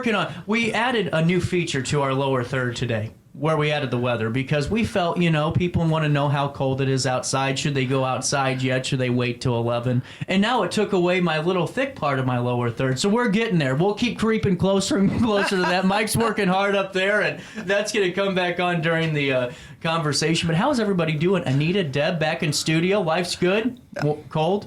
working on. We added a new feature to our lower third today, where we added the weather, because we felt, people want to know how cold it is outside. Should they go outside yet? Should they wait till 11? And now it took away my little thick part of my lower third. So we're getting there. We'll keep creeping closer and closer to that. Mike's working hard up there, and that's going to come back on during the conversation. But how's everybody doing? Anita, Deb, back in studio. Life's good? Cold? Cold.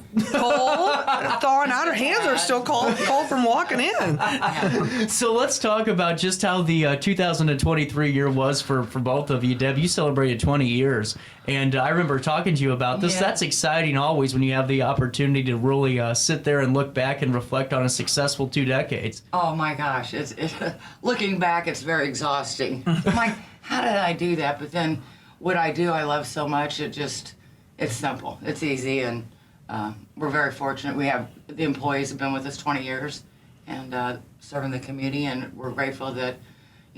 Thawing out. Her hands are still cold from walking in. So let's talk about just how the 2023 year was for both of you. Deb, you celebrated 20 years, and I remember talking to you about this. Yeah. That's exciting always when you have the opportunity to really sit there and look back and reflect on a successful 2 decades. Oh my gosh, looking back, it's very exhausting. I'm like, how did I do that? But then what I do, I love so much. It's simple, it's easy, and we're very fortunate. We have the employees have been with us 20 years and serving the community, and we're grateful that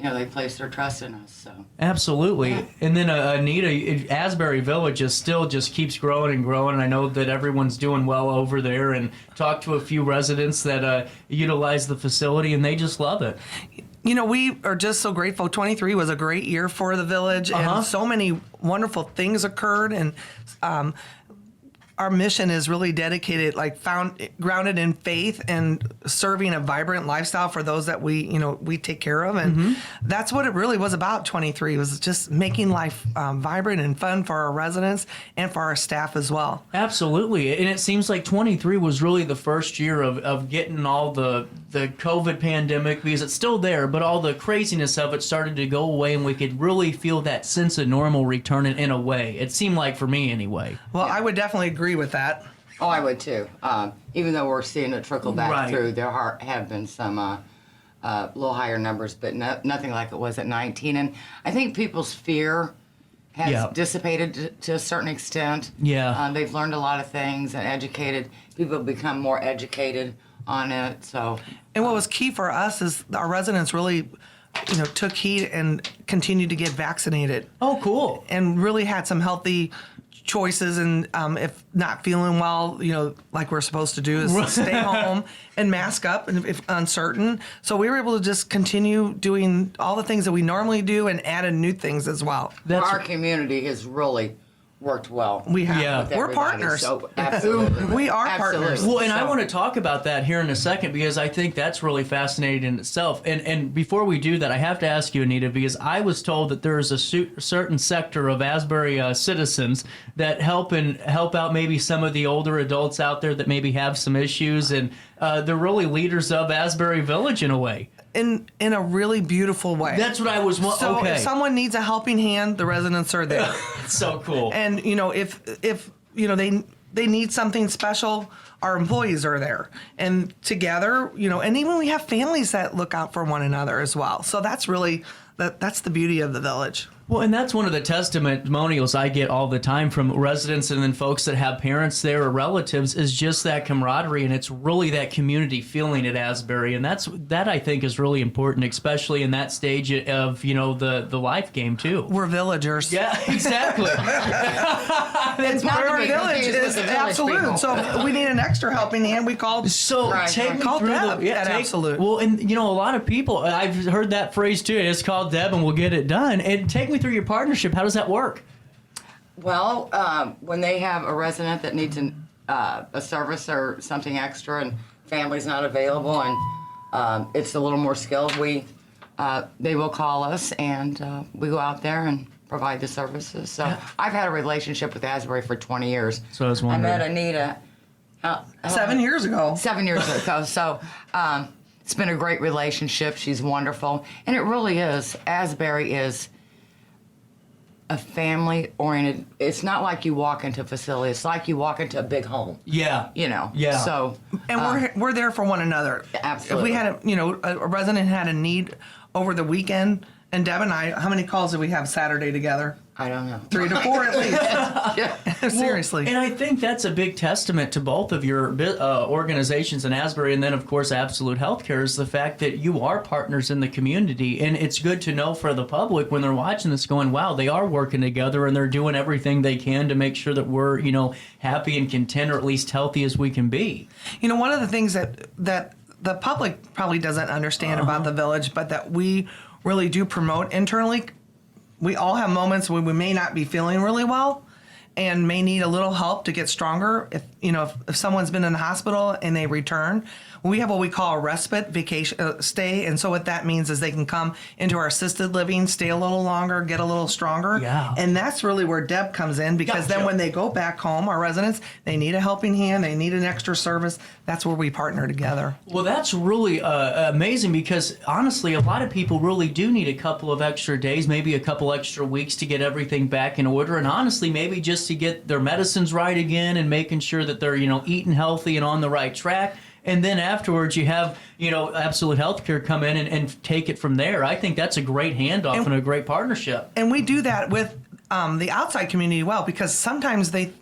they place their trust in us. So Absolutely. Yeah. And then Anita, Asbury Village is still just keeps growing and growing. And I know that everyone's doing well over there, and talked to a few residents that utilize the facility, and they just love it. We are just so grateful. 23 was a great year for the village, and so many wonderful things occurred. And our mission is really dedicated, grounded in faith and serving a vibrant lifestyle for those that we take care of. And that's what it really was about. 23 was just making life vibrant and fun for our residents and for our staff as well. Absolutely. And it seems like 23 was really the first year of getting all the COVID pandemic, because it's still there, but all the craziness of it started to go away, and we could really feel that sense of normal returning in a way. It seemed like, for me anyway. Well, I would definitely agree with that. Oh, I would too. Even though we're seeing it trickle back Right. through, there have been some little higher numbers, but nothing like it was at 19. And I think people's fear has dissipated to a certain extent. Yeah. They've learned a lot of things and educated. People have become more educated on it. So. And what was key for us is our residents really, took heed and continued to get vaccinated. Oh, cool. And really had some healthy choices, and if not feeling well, like we're supposed to do, is stay home and mask up and if uncertain. So we were able to just continue doing all the things that we normally do and added new things as well. Our community has really worked well. We have. Yeah. with We're everybody, partners. So absolutely. We are Absolutely. partners. Well, and I So- want to talk about that here in a second, because I think that's really fascinating in itself. And before we do that, I have to ask you, Anita, because I was told that there is a certain sector of Asbury citizens that help out maybe some of the older adults out there that maybe have some issues, and they're really leaders of Asbury Village in a way. In a really beautiful way. That's what I was. So okay. if someone needs a helping hand, the residents are there. So cool. And if they need something special, our employees are there. And together, and even we have families that look out for one another as well. So that's really that's the beauty of the village. Well, and that's one of the testimonials I get all the time from residents and then folks that have parents there or relatives, is just that camaraderie, and it's really that community feeling at Asbury, and that I think is really important, especially in that stage of the life game too. We're villagers. Yeah, exactly. It's not to our be village. confused with It's the village absolute. people. So if we need an extra helping hand, we call. So Right. take me Call through Deb at Absolute. Well, and a lot of people, I've heard that phrase too. It's called Deb, and we'll get it done. And take me through your partnership. How does that work? Well, when they have a resident that needs a service or something extra, and family's not available, and it's a little more skilled, they will call us, and we go out there and provide the services. So I've had a relationship with Asbury for 20 years. So I was wondering. I met Anita 7 years ago. 7 years ago. So it's been a great relationship. She's wonderful. And it really is. Asbury is a family-oriented. It's not like you walk into a facility. It's like you walk into a big home. Yeah. Yeah. So. And we're there for one another. Absolutely. If we had a resident had a need over the weekend, and Deb and I, how many calls did we have Saturday together? I don't know. 3 to 4 at least. Yeah. Seriously. Well, and I think that's a big testament to both of your organizations in Asbury, and then, of course, Absolute Healthcare, is the fact that you are partners in the community. And it's good to know for the public when they're watching this going, wow, they are working together and they're doing everything they can to make sure that we're, happy and content, or at least healthy as we can be. One of the things that the public probably doesn't understand about the village, but that we really do promote internally. We all have moments when we may not be feeling really well and may need a little help to get stronger. If someone's been in the hospital and they return, we have what we call a respite vacation stay. And so what that means is they can come into our assisted living, stay a little longer, get a little stronger. Yeah. And that's really where Deb comes in, because then when they go back home, our residents, they need a helping hand, they need an extra service. That's where we partner together. Well, that's really amazing, because honestly, a lot of people really do need a couple of extra days, maybe a couple extra weeks to get everything back in order. And honestly, maybe just to get their medicines right again and making sure that they're, eating healthy and on the right track. And then afterwards, you have, Absolute Healthcare come in and take it from there. I think that's a great handoff and a great partnership. And we do that with the outside community well, because sometimes they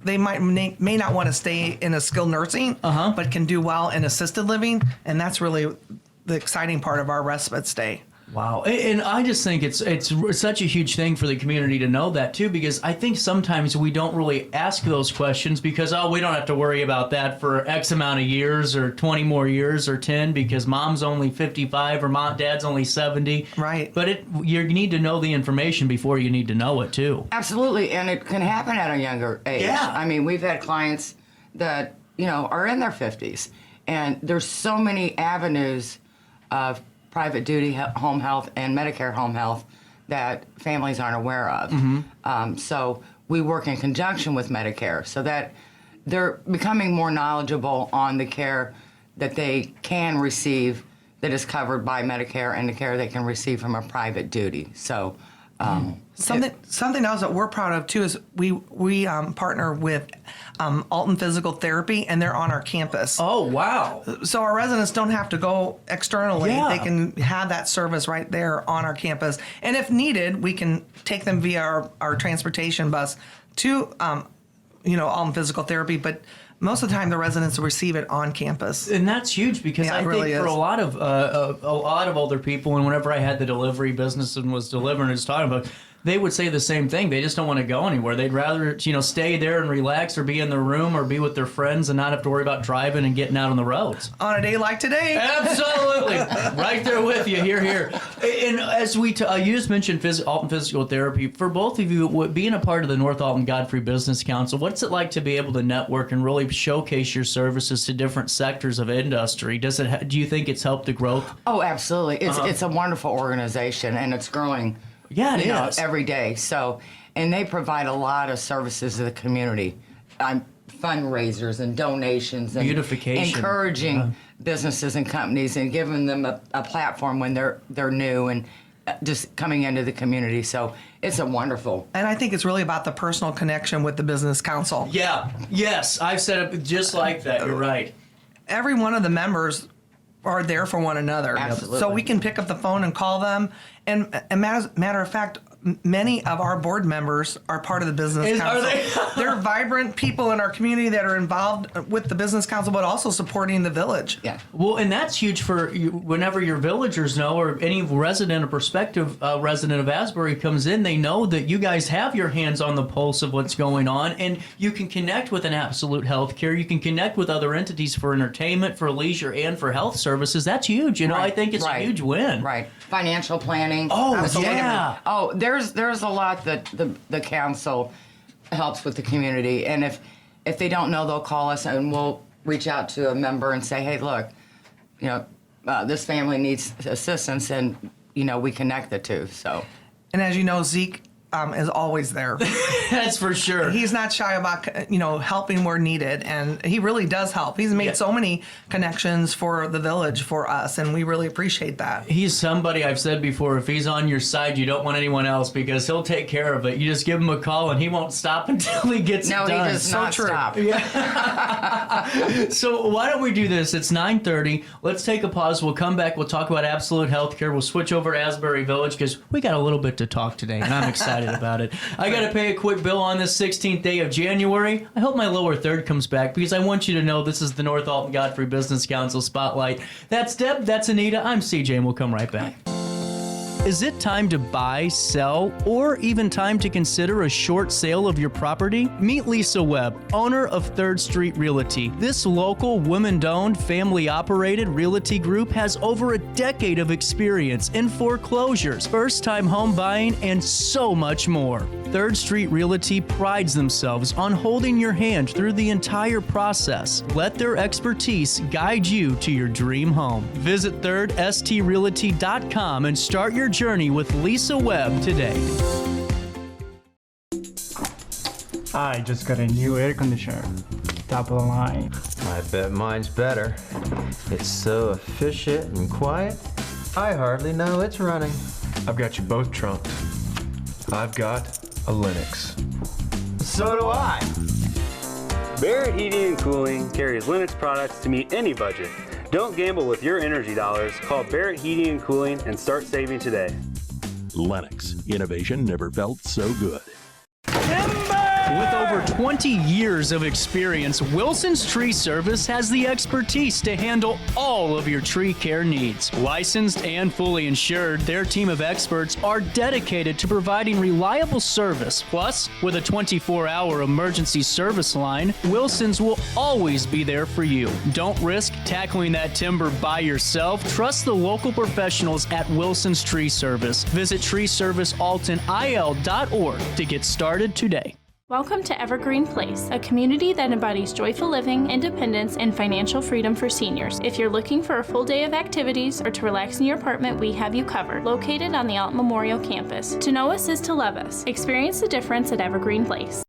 may not want to stay in a skilled nursing, but can do well in assisted living. And that's really the exciting part of our respite stay. Wow. And I just think it's such a huge thing for the community to know that, too, because I think sometimes we don't really ask those questions because, we don't have to worry about that for X amount of years or 20 more years or 10 because mom's only 55 or dad's only 70. Right. But you need to know the information before you need to know it, too. Absolutely, and it can happen at a younger age. Yeah. I mean, we've had clients that, are in their 50s, and there's so many avenues of private duty home health and Medicare home health that families aren't aware of. So we work in conjunction with Medicare so that they're becoming more knowledgeable on the care that they can receive that is covered by Medicare and the care they can receive from a private duty. So something else that we're proud of too is we partner with Alton Physical Therapy, and they're on our campus. Oh, wow. So our residents don't have to go externally. Yeah. They can have that service right there on our campus. And if needed, we can take them via our transportation bus to Alton Physical Therapy. But most of the time, the residents receive it on campus. And that's huge because I think for a lot of older people, and whenever I had the delivery business and was delivering and just talking about, they would say the same thing. They just don't want to go anywhere. They'd rather, stay there and relax or be in their room or be with their friends and not have to worry about driving and getting out on the roads. On a day like today. Absolutely. Right there with you. Here. And as you just mentioned Alton Physical Therapy, for both of you, being a part of the North-Alton Godfrey Business Council, what's it like to be able to network and really showcase your services to different sectors of industry? Do you think it's helped the growth? Oh, absolutely. It's a wonderful organization, and it's growing. Yeah, it is. Every day. So, and they provide a lot of services to the community, fundraisers and donations and beautification, encouraging businesses and companies and giving them a platform when they're new and just coming into the community. So it's a wonderful. And I think it's really about the personal connection with the business council. Yeah. Yes, I've said it just like that. You're right. Every one of the members are there for one another. Absolutely. So we can pick up the phone and call them. And matter of fact, many of our board members are part of the business council. Are they? They're vibrant people in our community that are involved with the business council, but also supporting the village. Yeah. Well, and that's huge for you, whenever your villagers know, or any resident or prospective resident of Asbury comes in, they know that you guys have your hands on the pulse of what's going on, and you can connect with an Absolute Healthcare. You can connect with other entities for entertainment, for leisure, and for health services. That's huge. Right. I think it's a huge win. Right. Financial planning. Oh, Absolutely. yeah. Oh, there's a lot that the council helps with the community, and if they don't know, they'll call us and we'll reach out to a member and say, hey, look, this family needs assistance, and we connect the two. So, and as you know, Zeke is always there. That's for sure. He's not shy about helping where needed, and he really does help. He's made so many connections for the village for us, and we really appreciate that. He's somebody I've said before, if he's on your side, you don't want anyone else because he'll take care of it. You just give him a call and he won't stop until he gets it done. No, he does not stop. Yeah. So why don't we do this? It's 9:30. Let's take a pause. We'll come back. We'll talk about Absolute Healthcare. We'll switch over to Asbury Village because we got a little bit to talk today, and I'm excited about it. I got to pay a quick bill on this 16th day of January. I hope my lower third comes back because I want you to know this is the North-Alton Godfrey Business Council Spotlight. That's Deb. That's Anita. I'm CJ, and we'll come right back. Is it time to buy, sell, or even time to consider a short sale of your property? Meet Lisa Webb, owner of 3rd Street Realty. This local, women-owned, family-operated realty group has over a decade of experience in foreclosures, first-time home buying, and so much more. 3rd Street Realty prides themselves on holding your hand through the entire process. Let their expertise guide you to your dream home. Visit 3rdstrealty.com and start your journey with Lisa Webb today. I just got a new air conditioner. Top of the line. I bet mine's better. It's so efficient and quiet, I hardly know it's running. I've got you both trumped. I've got a Linux. So do I. Barrett Heating and Cooling carries Linux products to meet any budget. Don't gamble with your energy dollars. Call Barrett Heating and Cooling and start saving today. Lennox. Innovation never felt so good. With over 20 years of experience, Wilson's Tree Service has the expertise to handle all of your tree care needs. Licensed and fully insured, their team of experts are dedicated to providing reliable service. Plus, with a 24-hour emergency service line, Wilson's will always be there for you. Don't risk tackling that timber by yourself. Trust the local professionals at Wilson's Tree Service. Visit treeservicealtonil.org to get started today. Welcome to Evergreen Place, a community that embodies joyful living, independence, and financial freedom for seniors. If you're looking for a full day of activities or to relax in your apartment, we have you covered. Located on the Alton Memorial Campus. To know us is to love us. Experience the difference at Evergreen Place.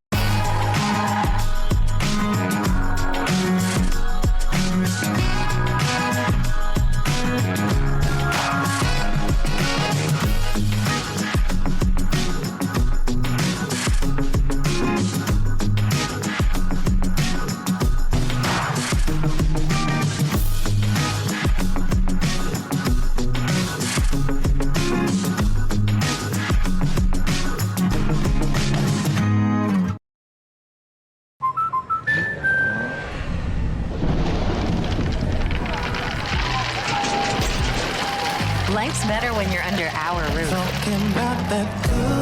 Life's better when you're under our roof.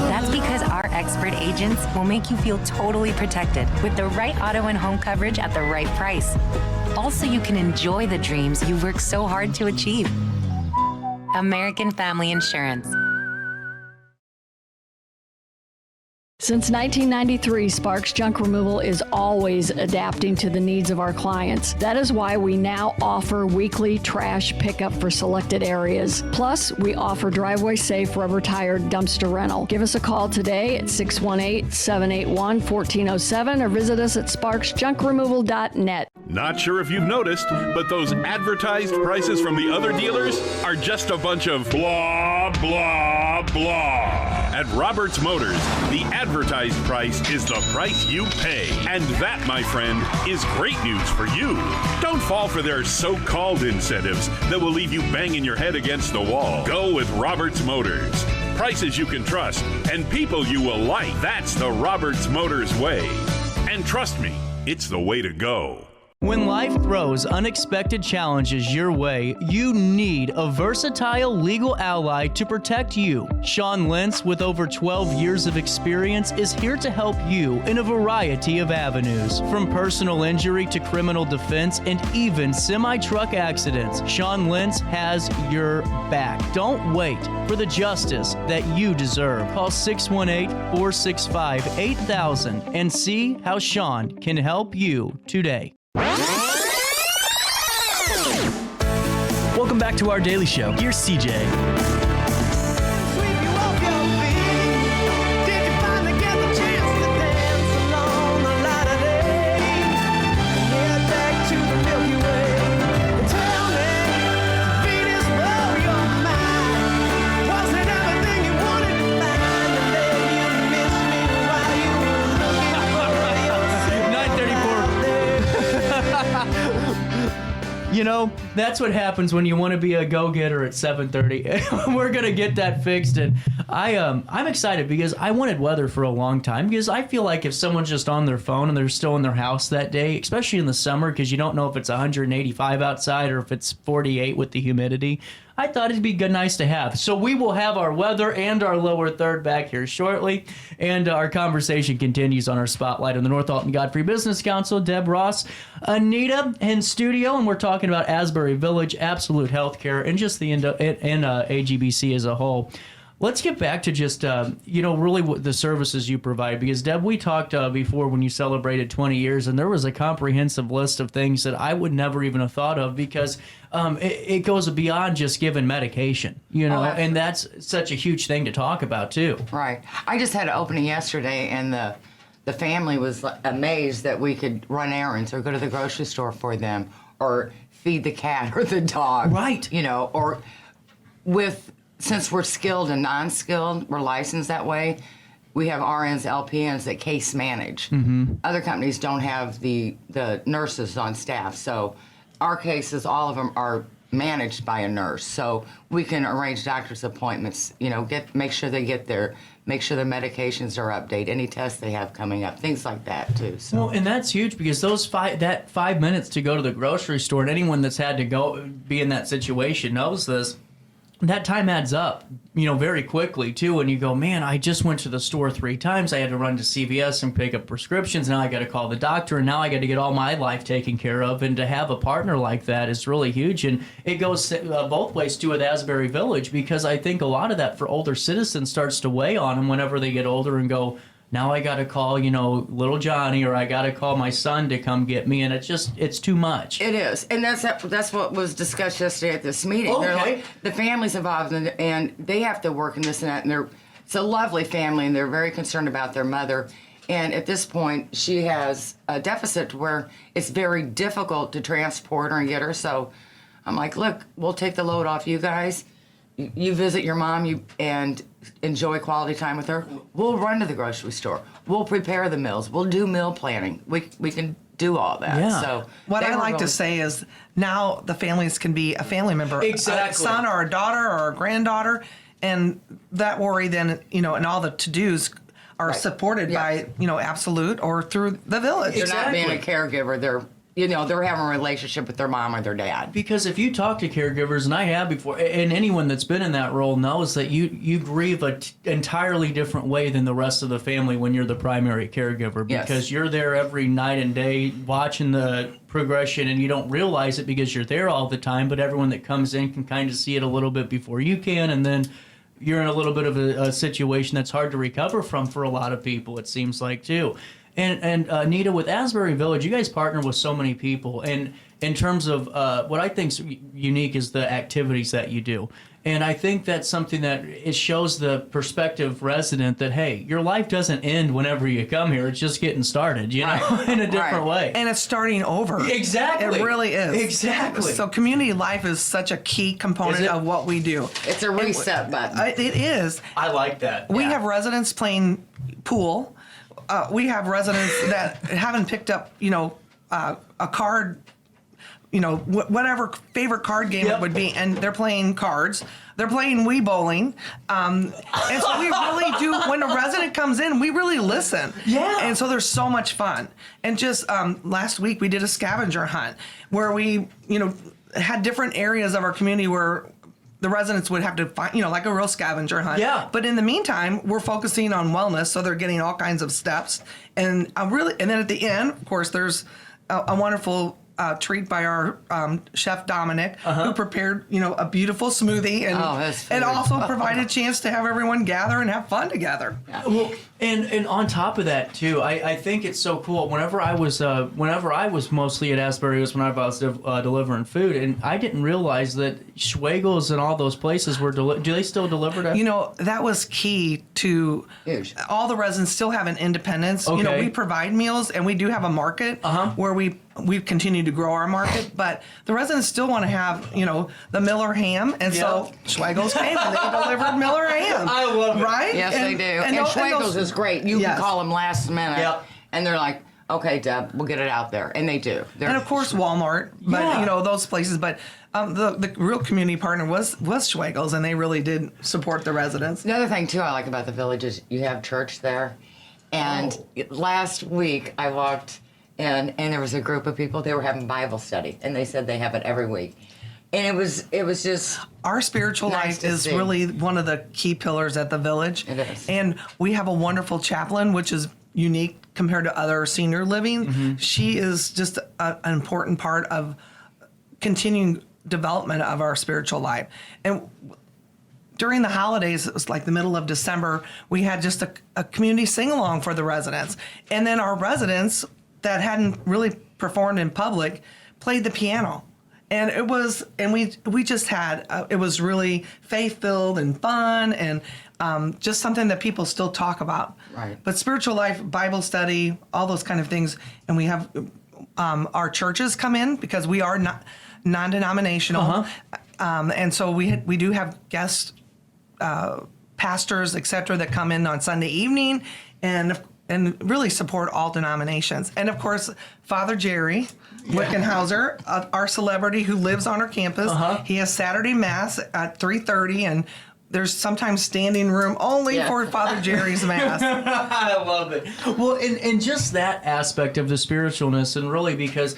That's because our expert agents will make you feel totally protected with the right auto and home coverage at the right price. Also, you can enjoy the dreams you worked so hard to achieve. American Family Insurance. Since 1993, Sparks Junk Removal is always adapting to the needs of our clients. That is why we now offer weekly trash pickup for selected areas. Plus, we offer driveway-safe rubber-tired dumpster rental. Give us a call today at 618-781-1407 or visit us at sparksjunkremoval.net. Not sure if you've noticed, but those advertised prices from the other dealers are just a bunch of blah, blah, blah. At Roberts Motors, the advertised price is the price you pay. And that, my friend, is great news for you. Don't fall for their so-called incentives that will leave you banging your head against the wall. Go with Roberts Motors. Prices you can trust and people you will like. That's the Roberts Motors way. And trust me, it's the way to go. When life throws unexpected challenges your way, you need a versatile legal ally to protect you. Sean Lentz, with over 12 years of experience, is here to help you in a variety of avenues. From personal injury to criminal defense and even semi-truck accidents, Sean Lentz has your back. Don't wait for the justice that you deserve. Call 618-465-8000 and see how Sean can help you today. Welcome back to our daily show. Here's CJ. You know, that's what happens when you want to be a go-getter at 7:30. We're going to get that fixed. And I'm excited because I wanted weather for a long time, because I feel like if someone's just on their phone and they're still in their house that day, especially in the summer, because you don't know if it's 185 outside or if it's 48 with the humidity, I thought it'd be good, nice to have. So we will have our weather and our lower third back here shortly, and our conversation continues on our spotlight on the North-Alton Godfrey Business Council. Deb Ross, Anita in studio, and we're talking about Asbury Village, Absolute Healthcare, and just the AGBC as a whole. Let's get back to just, really what the services you provide. Because, Deb, we talked before when you celebrated 20 years, and there was a comprehensive list of things that I would never even have thought of because it goes beyond just giving medication, and that's such a huge thing to talk about, too. Right. I just had an opening yesterday, and the family was amazed that we could run errands or go to the grocery store for them or feed the cat or the dog. Right. Or since we're skilled and non-skilled, we're licensed that way, we have RNs, LPNs that case manage. Mm-hmm. Other companies don't have the nurses on staff. So our cases, all of them are managed by a nurse. So we can arrange doctor's appointments, make sure they get there, make sure their medications are updated, any tests they have coming up, things like that too. So. Well, and that's huge because that 5 minutes to go to the grocery store, and anyone that's had to be in that situation knows this. That time adds up, very quickly, too. And you go, man, I just went to the store 3 times. I had to run to CVS and pick up prescriptions. Now I got to call the doctor, and now I got to get all my life taken care of. And to have a partner like that is really huge. And it goes both ways, too, with Asbury Village, because I think a lot of that for older citizens starts to weigh on them whenever they get older and go, now I got to call, little Johnny, or I got to call my son to come get me, and it's too much. It is, and that's what was discussed yesterday at this meeting. Okay. They're like, the family's involved, and they have to work and this and that, and it's a lovely family, and they're very concerned about their mother. And at this point, she has a deficit where it's very difficult to transport her and get her. So I'm like, look, we'll take the load off you guys. You visit your mom and enjoy quality time with her. We'll run to the grocery store. We'll prepare the meals. We'll do meal planning. We can do all that. Yeah. So what I like to say is now the families can be a family member, exactly. A son or a daughter or a granddaughter, and that worry then, and all the to-dos are supported by, Absolute or through the village. They're not being a caregiver. They're having a relationship with their mom or their dad. Because if you talk to caregivers, and I have before, and anyone that's been in that role knows that you grieve an entirely different way than the rest of the family when you're the primary caregiver. Because you're there every night and day watching the progression, and you don't realize it because you're there all the time, but everyone that comes in can kind of see it a little bit before you can, and then you're in a little bit of a situation that's hard to recover from for a lot of people, it seems like, too. And Anita, with Asbury Village, you guys partner with so many people. And in terms of what I think's unique is the activities that you do. And I think that's something that it shows the prospective resident that, hey, your life doesn't end whenever you come here. It's just getting started, in a different way. And it's starting over. Exactly. It really is. Exactly. So community life is such a key component of what we do. It's a reset button. It is. I like that. We have residents playing pool. We have residents that haven't picked up, a card, whatever favorite card game it would be, and they're playing cards. They're playing Wii bowling. And so we really do, when a resident comes in, we really listen. Yeah. And so there's so much fun. And just last week we did a scavenger hunt where we, had different areas of our community where the residents would have to find, like a real scavenger hunt. Yeah. But in the meantime, we're focusing on wellness, so they're getting all kinds of steps. And then at the end, of course, there's a wonderful treat by our chef Dominic, who prepared, a beautiful smoothie and also provided a chance to have everyone gather and have fun together. Yeah. Well, and on top of that too, I think it's so cool. Whenever I was mostly at Asbury was when I was delivering food, and I didn't realize that Schwegel's and all those places were do they still deliver to? That was key to all the residents still have an independence. Okay. We provide meals and we do have a market where we've continued to grow our market, but the residents still want to have, the Miller ham, and so Schwegel's came and they delivered Miller ham. I love it. Right? Yes, they do. And Schwegel's is great. You can call them last minute, and they're like, okay, Deb, we'll get it out there. And they do. And of course, Walmart, but, those places. But the real community partner was Schwegel's, and they really did support the residents. Another thing, too, I like about the village is you have church there. And last week, I walked in, and there was a group of people. They were having Bible study, and they said they have it every week. And it was just our spiritual nice life to is see. really one of the key pillars at the village. It is. And we have a wonderful chaplain, which is unique compared to other senior living. Mm-hmm. She is just an important part of continuing development of our spiritual life. And during the holidays, it was like the middle of December, we had just a community sing-along for the residents. And then our residents that hadn't really performed in public played the piano. And it was, and we just had, it was really faith-filled and fun and just something that people still talk about. Right. But spiritual life, Bible study, all those kind of things. And we have our churches come in because we are not non-denominational. And so we do have guest pastors, et cetera, that come in on Sunday evening and really support all denominations. And of course, Father Jerry Wickenhauser, our celebrity who lives on our campus, he has Saturday Mass at 3:30, and there's sometimes standing room only for Father Jerry's Mass. I love it. Well, and just that aspect of the spiritualness, and really because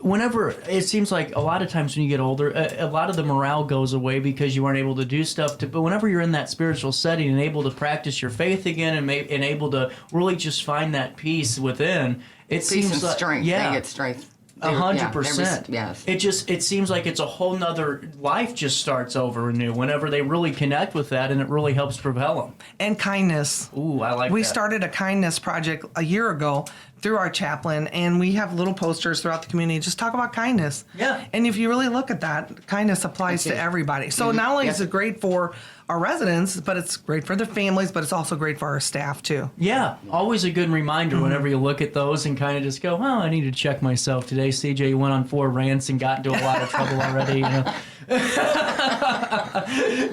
whenever it seems like a lot of times when you get older, a lot of the morale goes away because you aren't able to do stuff. But whenever you're in that spiritual setting and able to practice your faith again and able to really just find that peace within, it peace seems and like strength. yeah. They get strength. 100%. Yes. It seems like it's a whole nother life just starts over anew whenever they really connect with that, and it really helps propel them. And kindness. Ooh, I like that. We started a kindness project a year ago through our chaplain, and we have little posters throughout the community. Just talk about kindness. Yeah. And if you really look at that, kindness applies to everybody. So not only is it great for our residents, but it's great for their families, but it's also great for our staff too. Yeah, always a good reminder whenever you look at those and kind of just go, well, I need to check myself today. CJ, you went on 4 rants and got into a lot of trouble already. You know?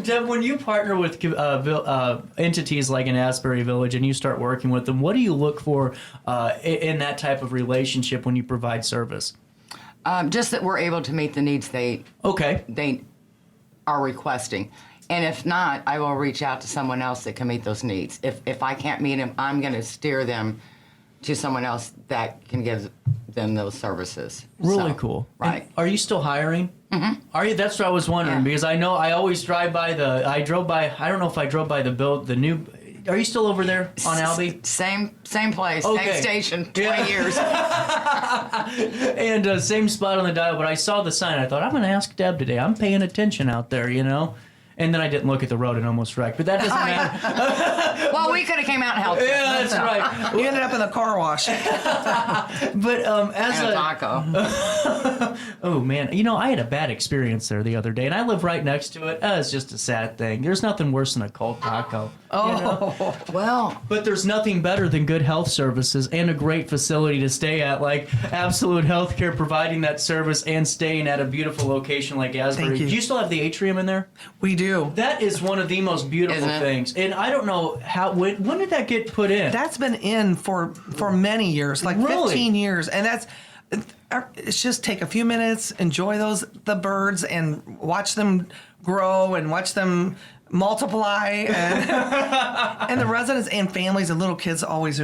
Deb, when you partner with entities like an Asbury Village and you start working with them, what do you look for in that type of relationship when you provide service? Just that we're able to meet the needs they are requesting. And if not, I will reach out to someone else that can meet those needs. If I can't meet them, I'm going to steer them to someone else that can give them those services. Really cool. Right. And are you still hiring? Mm-hmm. Are you? That's what I was wondering because I know I always drive by I don't know if I drove by the new. Are you still over there on Albee? Same place, Okay. same station, 20 years. And same spot on the dial, but I saw the sign. I thought, I'm going to ask Deb today. I'm paying attention out there, you know? And then I didn't look at the road and almost wrecked, but that doesn't matter. Well, we could have came out and helped. Yeah, that's right. You ended up in the car wash. But as and a taco. Oh man, you know, I had a bad experience there the other day, and I live right next to it. It's just a sad thing. There's nothing worse than a cold taco. Oh, you know? Well. But there's nothing better than good health services and a great facility to stay at, like Absolute Healthcare, providing that service and staying at a beautiful location like Asbury. Thank you. Do you still have the atrium in there? We do. That is one of the most beautiful Isn't it? things, and I don't know when did that get put in? That's been in for many years, like Really? 15 years, and it's just take a few minutes, enjoy the birds, and watch them grow and watch them multiply, and the residents and families and little kids always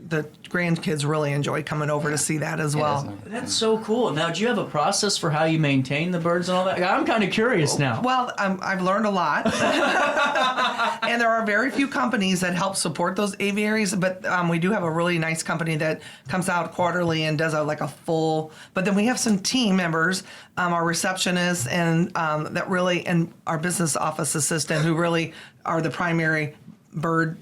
the grandkids really enjoy coming over to see that as well. That's so cool. Now, do you have a process for how you maintain the birds and all that? I'm kind of curious now. Well, I've learned a lot, and there are very few companies that help support those aviaries, but we do have a really nice company that comes out quarterly and does a full. But then we have some team members, our receptionists, and and our business office assistant, who really are the primary bird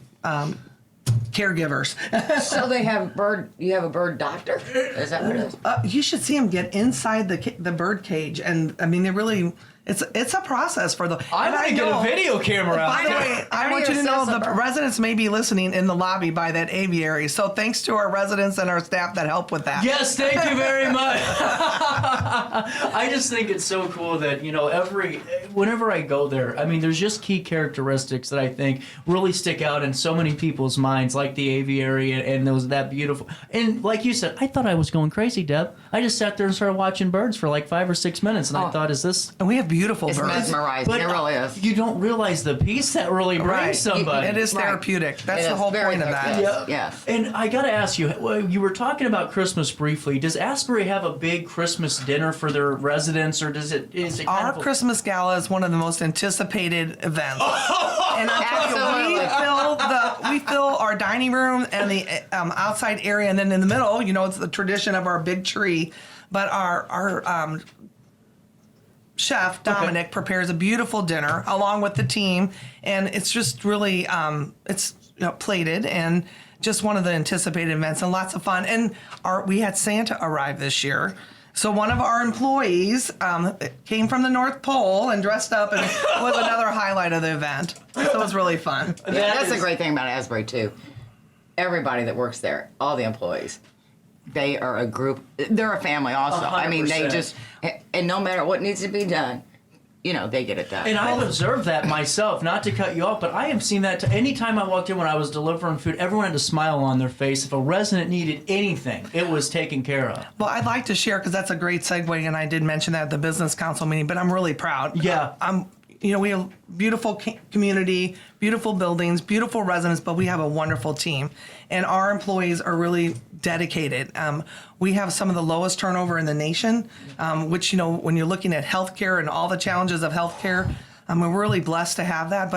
caregivers. So you have a bird doctor? Is that what it is? You should see them get inside the bird cage, and I mean, they really. It's a process for the. I'm going to get a video camera out. By the way, I want you to know the residents may be listening in the lobby by that aviary. So thanks to our residents and our staff that help with that. Yes, thank you very much. I just think it's so cool that, you know, whenever I go there, I mean, there's just key characteristics that I think really stick out in so many people's minds, like the aviary and that beautiful. And like you said, I thought I was going crazy, Deb. I just sat there and started watching birds for like 5 or 6 minutes, and I thought, is this? And we have beautiful It's birds. mesmerizing. It really is. You don't realize the peace that really brings Right. somebody. It is Right. therapeutic. That's It the is whole very point of that. therapeutic. Yes. And I got to ask you, you were talking about Christmas briefly. Does Asbury have a big Christmas dinner for their residents, or is it kind Our of a- Christmas gala is one of the most anticipated events. And I tell you, Absolutely. we fill our dining room and the outside area, and then in the middle, it's the tradition of our big tree. But our chef Dominic prepares a beautiful dinner along with the team, and it's just really it's plated and just one of the anticipated events and lots of fun. And we had Santa arrive this year. So one of our employees came from the North Pole and dressed up, and was another highlight of the event. So it was really fun. That's the great thing about Asbury too. Everybody that works there, all the employees, they are a group. They're a family also. I mean, they 100%. just, and no matter what needs to be done, they get it done. And I've observed that myself, not to cut you off, but I have seen that anytime I walked in when I was delivering food, everyone had a smile on their face. If a resident needed anything, it was taken care of. Well, I'd like to share, because that's a great segue, and I did mention that at the business council meeting, but I'm really proud. Yeah. We have beautiful community, beautiful buildings, beautiful residents, but we have a wonderful team. And our employees are really dedicated. We have some of the lowest turnover in the nation, which, when you're looking at healthcare and all the challenges of healthcare, we're really blessed to have that.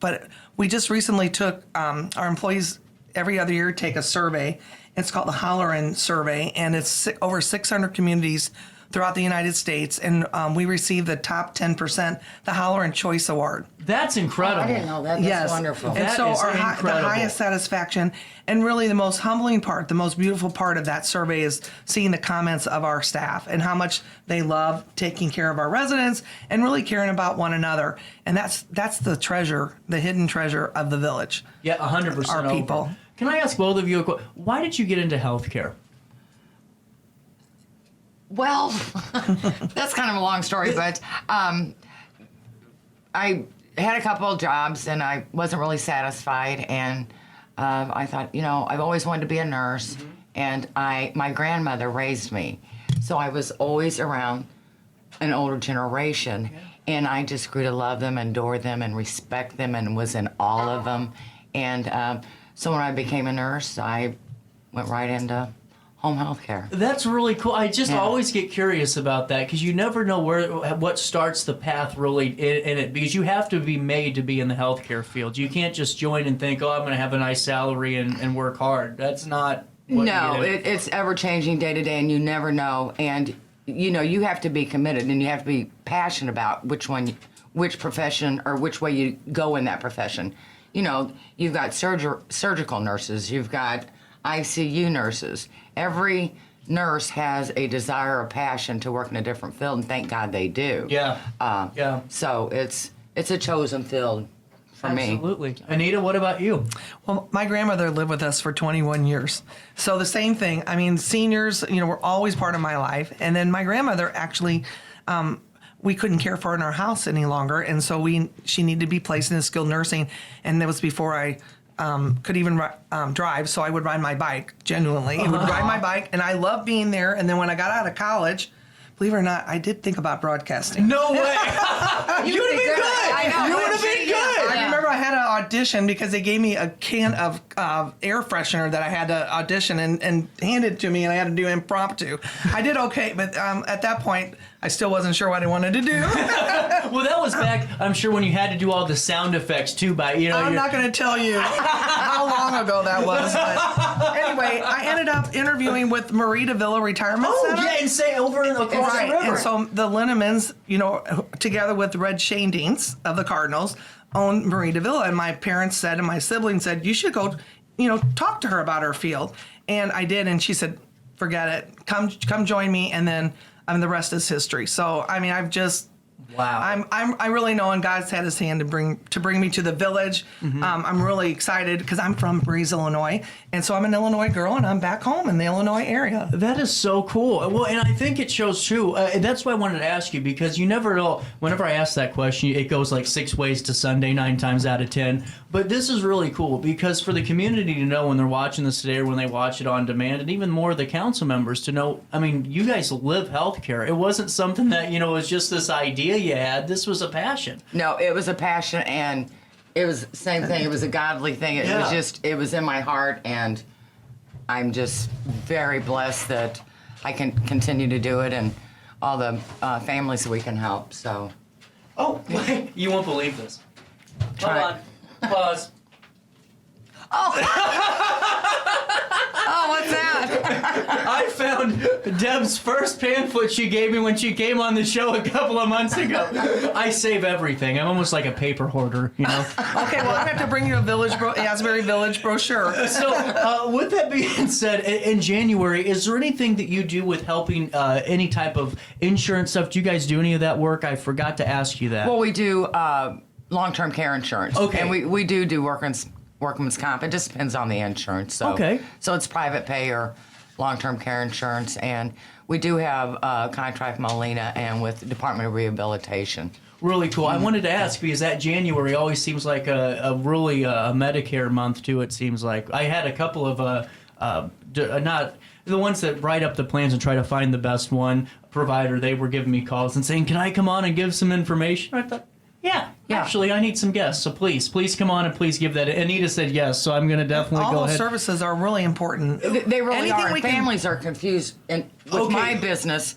But we just recently took our employees every other year take a survey. It's called the Hollerin Survey, and it's over 600 communities throughout the United States, and we received the top 10%, the Hollerin Choice Award. That's incredible. I didn't know that. That's Yes. wonderful. And That so is the incredible. highest satisfaction, and really the most humbling part, the most beautiful part of that survey is seeing the comments of our staff and how much they love taking care of our residents and really caring about one another. And that's the treasure, the hidden treasure of the village. Yeah, 100%. Our people. Over. Can I ask both of you a question? Why did you get into healthcare? Well, that's kind of a long story, but I had a couple of jobs and I wasn't really satisfied, and I thought, I've always wanted to be a nurse, and my grandmother raised me, so I was always around an older generation, and I just grew to love them, adore them, and respect them, and was in all of them, and so when I became a nurse, I went right into home health care. That's really cool. I just always get curious about that, because you never know what starts the path really in it, because you have to be made to be in the healthcare field. You can't just join and think, I'm going to have a nice salary and work hard. That's not what No, you get. it's ever changing day to day, and you never know. And you have to be committed, and you have to be passionate about which profession or which way you go in that profession. You've got surgical nurses, you've got ICU nurses. Every nurse has a desire or passion to work in a different field, and thank God they do. Yeah. So it's a chosen field for me. Absolutely. Anita, what about you? Well, my grandmother lived with us for 21 years. So the same thing. I mean, seniors, were always part of my life. And then my grandmother actually, we couldn't care for her in our house any longer. And so she needed to be placed in skilled nursing. And that was before I could even drive. So I would ride my bike, genuinely. I would ride my bike. And I loved being there. And then when I got out of college, believe it or not, I did think about broadcasting. No way. You would have been good. I know. You would have been good. I remember I had an audition because they gave me a can of air freshener that I had to audition and handed to me, and I had to do impromptu. I did okay, but at that point, I still wasn't sure what I wanted to do. Well, that was back, I'm sure, when you had to do all the sound effects, too, I'm not going to tell you how long ago that was. But anyway, I ended up interviewing with Marita Villa Retirement Center. Yeah, and say over and across Right, the river. and so the Linnemans, together with Red Shandings of the Cardinals, owned Marita Villa, and my parents said, and my siblings said, you should go, talk to her about her field. And I did, and she said, forget it, come join me, and then the rest is history. So, I mean, Wow. I really know, and God's had His hand to bring me to the village. I'm really excited because I'm from Breeze, Illinois, and so I'm an Illinois girl, and I'm back home in the Illinois area. That is so cool. Well, and I think it shows too. That's why I wanted to ask you, because you never know. Whenever I ask that question, it goes like 6 ways to Sunday, 9 times out of 10. But this is really cool, because for the community to know when they're watching this today, or when they watch it on demand, and even more the council members to know. I mean, you guys live healthcare. It wasn't something that was just this idea idea you had. This was a passion. No, it was a passion, and it was the same thing. It was a godly thing. It was just, it was in my heart, and I'm just very blessed that I can continue to do it, and all the families we can help. So. Oh, you won't believe this. Hold on. Pause. Oh, what's that? I found Deb's first pamphlet she gave me when she came on the show a couple of months ago. I save everything. I'm almost like a paper hoarder, you know. Okay, well, I have to bring you a Asbury Village brochure. So, with that being said, in January, is there anything that you do with helping any type of insurance stuff? Do you guys do any of that work? I forgot to ask you that. Well, we do long-term care insurance. Okay. And we do workman's comp. It just depends on the insurance. So, okay. So it's private pay or long-term care insurance. And we do have a contract with Molina and with the Department of Rehabilitation. Really cool. I wanted to ask because that January always seems like a really Medicare month too. It seems like I had a couple of not the ones that write up the plans and try to find the best one provider. They were giving me calls and saying, "Can I come on and give some information?" I thought, yeah. Actually, I need some guests, so please come on and please give that. Anita said yes, so I'm going to definitely all go those ahead. services are really important. They really Anything are. we can- Families are confused. And with my business,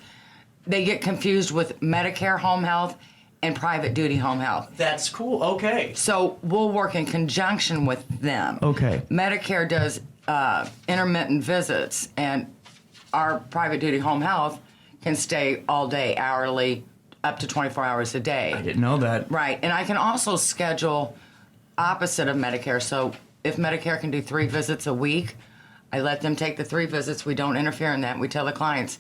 they get confused with Medicare home health and private duty home health. That's cool. Okay. So we'll work in conjunction with them. Okay. Medicare does intermittent visits, and our private duty home health can stay all day, hourly, up to 24 hours a day. I didn't know that. Right. And I can also schedule opposite of Medicare. So if Medicare can do 3 visits a week, I let them take the 3 visits. We don't interfere in that. We tell the clients,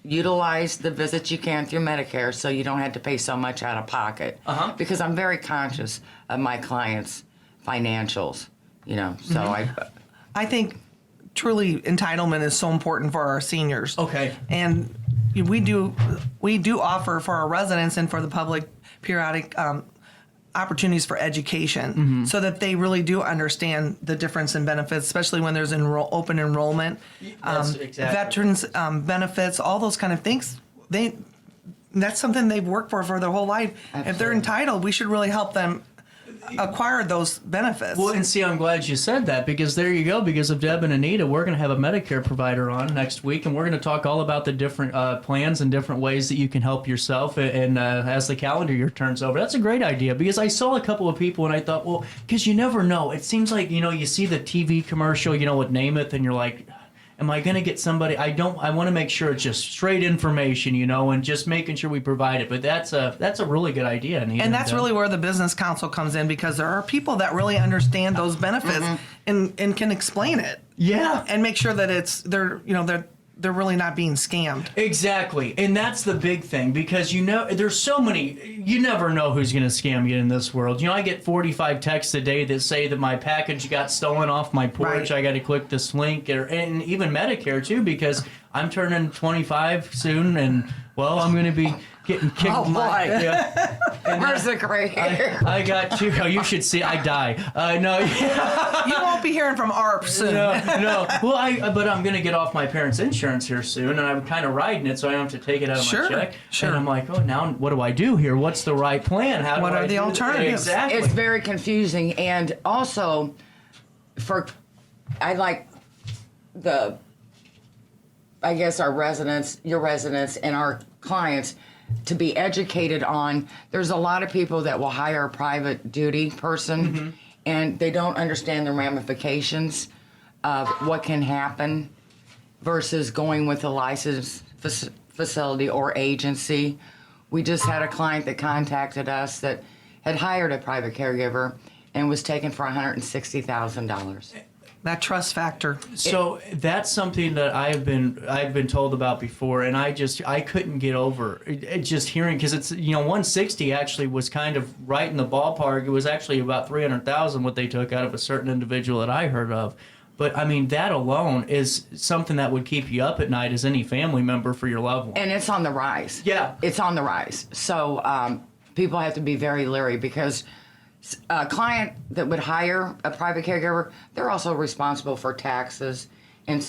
utilize the visits you can through Medicare so you don't have to pay so much out of pocket. Because I'm very conscious of my clients' financials, you know. So I think truly entitlement is so important for our seniors. Okay. And we do offer for our residents and for the public periodic opportunities for education so that they really do understand the difference in benefits, especially when there's open enrollment, veterans benefits, all those kind of things. That's something they've worked for their whole life. Absolutely. If they're entitled, we should really help them acquire those benefits. Well, and see, I'm glad you said that because there you go. Because of Deb and Anita, we're going to have a Medicare provider on next week, and we're going to talk all about the different plans and different ways that you can help yourself. And as the calendar year turns over, that's a great idea because I saw a couple of people and I thought, well, because you never know. It seems like you see the TV commercial, with Namath, and you're like, am I going to get somebody? I want to make sure it's just straight information, and just making sure we provide it. But that's a really good idea. And that's really where the business council comes in because there are people that really understand those benefits and can explain it. Yeah. And make sure that they're really not being scammed. Exactly. And that's the big thing because there's so many, you never know who's going to scam you in this world. I get 45 texts a day that say that my package got stolen off my porch. Right. I got to click this link and even Medicare too because I'm turning 25 soon and I'm going to be getting kicked. Oh boy! Where's the gray hair? I got 2. Oh, you should see. I die. No, you won't be hearing from ARP soon. No. Well, but I'm gonna get off my parents' insurance here soon, and I'm kind of riding it, so I don't have to take it out of my check. Sure. And I'm like, now what do I do here? What's the right plan? What are the alternatives? Exactly. It's very confusing, and also our residents, your residents, and our clients to be educated on. There's a lot of people that will hire a private duty person and they don't understand the ramifications of what can happen versus going with a licensed facility or agency. We just had a client that contacted us that had hired a private caregiver and was taken for $160,000. That trust factor. So that's something that I've been told about before, and I couldn't get over it, just hearing because it's 160 actually was kind of right in the ballpark. It was actually about 300,000 what they took out of a certain individual that I heard of. But I mean that alone is something that would keep you up at night as any family member for your loved one. And it's on the rise. Yeah, it's on the rise. So people have to be very leery because a client that would hire a private caregiver, they're also responsible for taxes and.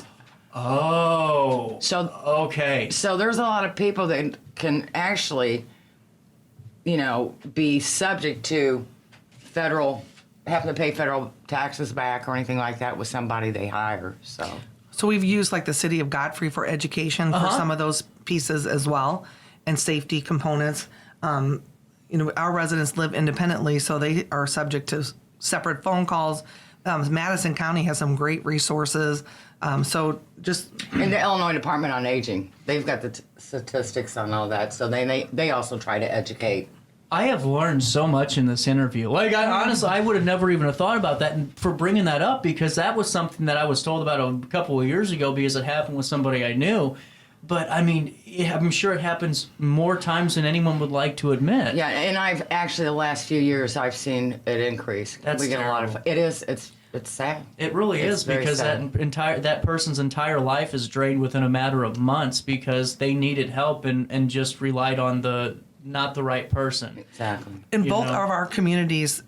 So there's a lot of people that can actually be subject to having to pay federal taxes back or anything like that with somebody they hire. So we've used like the city of Godfrey for education for some of those pieces as well, and safety components. Our residents live independently, so they are subject to separate phone calls. Madison County has some great resources. And the Illinois Department on Aging, they've got the statistics on all that, so they also try to educate. I have learned so much in this interview. Honestly, I would have never even thought about that, and for bringing that up, because that was something that I was told about a couple of years ago because it happened with somebody I knew. But, I'm sure it happens more times than anyone would like to admit. Yeah, and I've actually, the last few years, I've seen it increase. We get terrible. A lot of. It is. It's sad. It really is, because that person's entire life is drained within a matter of months because they needed help and just relied on not the right person. Exactly. In both of our communities,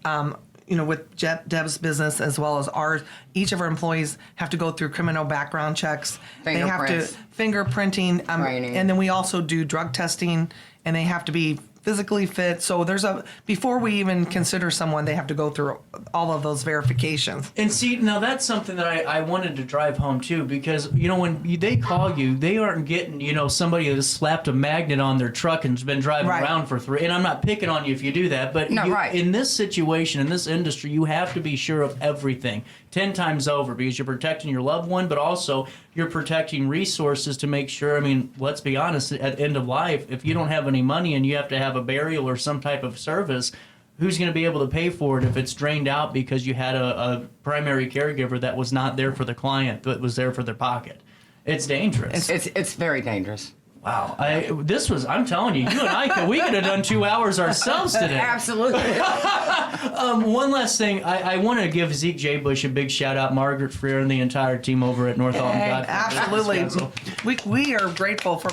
with Deb's business as well as ours, each of our employees have to go through criminal background checks. They have to fingerprinting, and then we also do drug testing, and they have to be physically fit. So before we even consider someone, they have to go through all of those verifications. And see, now that's something that I wanted to drive home too, because when they call you, they aren't getting somebody that slapped a magnet on their truck and's been driving around for 3. And I'm not picking on you if you do that, but in this situation, in this industry, you have to be sure of everything 10 times over, because you're protecting your loved one, but also you're protecting resources to make sure. Let's be honest, at the end of life, if you don't have any money and you have to have a burial or some type of service, who's going to be able to pay for it if it's drained out because you had a primary caregiver that was not there for the client, but was there for their pocket? It's dangerous. It's very dangerous. Wow. I'm telling you, you and I, we could have done 2 hours ourselves today. Absolutely. One last thing. I want to give Zeke J. Bush a big shout out, Margaret Freer, and the entire team over at North-Alton Godfrey. Absolutely. We are grateful for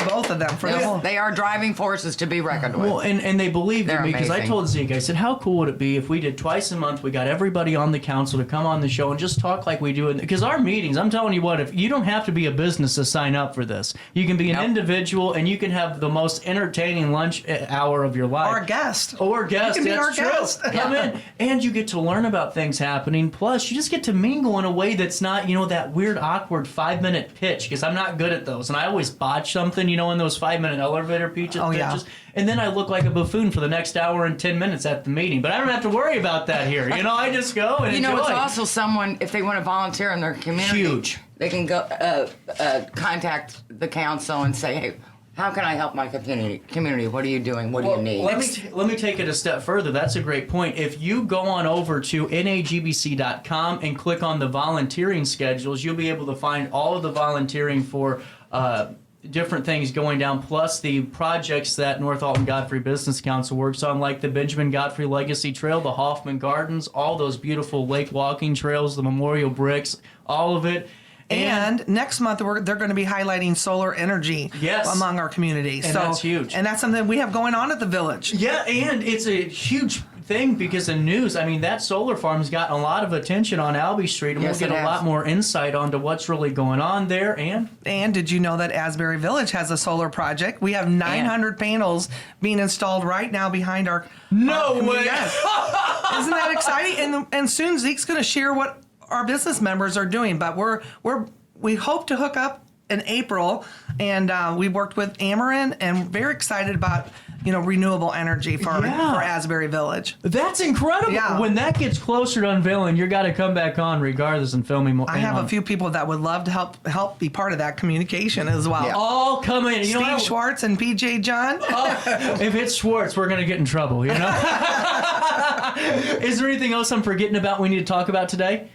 both of them. They are driving forces to be reckoned with. Well, and they believed in me, because I told Zeke, I said, how cool would it be if we did twice a month, we got everybody on the council to come on the show and just talk like we do. Because our meetings, I'm telling you what, if you don't have to be a business to sign up for this. You can be an individual, and you can have the most entertaining lunch hour of your life. Or a guest. You can be our guest. Come in, and you get to learn about things happening. Plus, you just get to mingle in a way that's not, that weird, awkward 5-minute pitch, because I'm not good at those. And I always botch something, in those 5-minute elevator pitches. Yeah. And then I look like a buffoon for the next hour and 10 minutes at the meeting. But I don't have to worry about that here. I just go and enjoy. It's also someone, if they want to volunteer in their community. Huge. They can go contact the council and say, hey, how can I help my community? What are you doing? What do you need? Let me take it a step further. That's a great point. If you go on over to NAGBC.com and click on the volunteering schedules, you'll be able to find all of the volunteering for different things going down, plus the projects that North-Alton Godfrey Business Council works on, like the Benjamin Godfrey Legacy Trail, the Hoffman Gardens, all those beautiful lake walking trails, the memorial bricks, all of it. And next month, they're going to be highlighting solar energy among our community. And that's huge. And that's something we have going on at the village. Yeah, and it's a huge thing because the news, that solar farm's gotten a lot of attention on Albee Street, and we'll get a lot more insight onto what's really going on there. And did you know that Asbury Village has a solar project? We have 900 panels being installed right now behind our... No way! Yes. Isn't that exciting? And soon Zeke's going to share what our business members are doing, but we hope to hook up in April, and we worked with Ameren, and very excited about renewable energy for Asbury Village. That's incredible. Yeah. When that gets closer to unveiling, you got to come back on regardless and film me more. I have a few people that would love to help be part of that communication as well. Yeah. All come in. Steve Schwartz and PJ John. If it's Schwartz, we're going to get in trouble. Is there anything else I'm forgetting about we need to talk about today?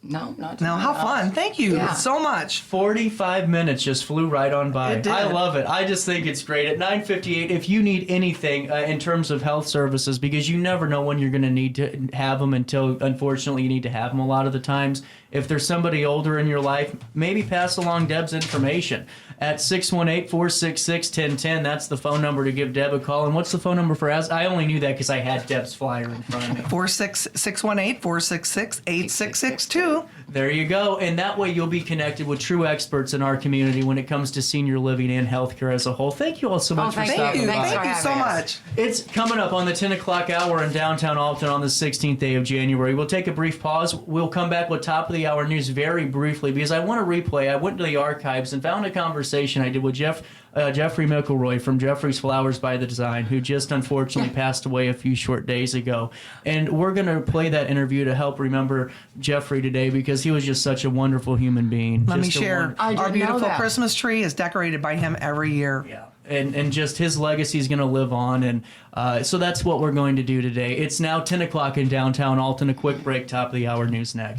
No, not No, how fun. Thank you so much. 45 minutes just flew right on by. It did. I love it. I just think it's great. At 9:58, if you need anything in terms of health services, because you never know when you're going to need to have them until, unfortunately, you need to have them a lot of the times. If there's somebody older in your life, maybe pass along Deb's information at 618-466-1010. That's the phone number to give Deb a call. And what's the phone number for I only knew that because I had Deb's flyer in front of me. 618-466-8662. There you go. And that way you'll be connected with true experts in our community when it comes to senior living and healthcare as a whole. Thank you all so much for stopping by. Thank you so much. It's coming up on the 10 o'clock hour in downtown Alton on the 16th day of January. We'll take a brief pause. We'll come back with top of the hour news very briefly because I want to replay. I went to the archives and found a conversation I did with Jeffrey McElroy from Jeffrey's Flowers by the Design, who just unfortunately passed away a few short days ago. And we're going to play that interview to help remember Jeffrey today because he was just such a wonderful human being. Let me share. Our beautiful Christmas tree is decorated by him every year. Yeah. And just his legacy is going to live on. And so that's what we're going to do today. It's now 10 o'clock in downtown Alton. A quick break, top of the hour news next.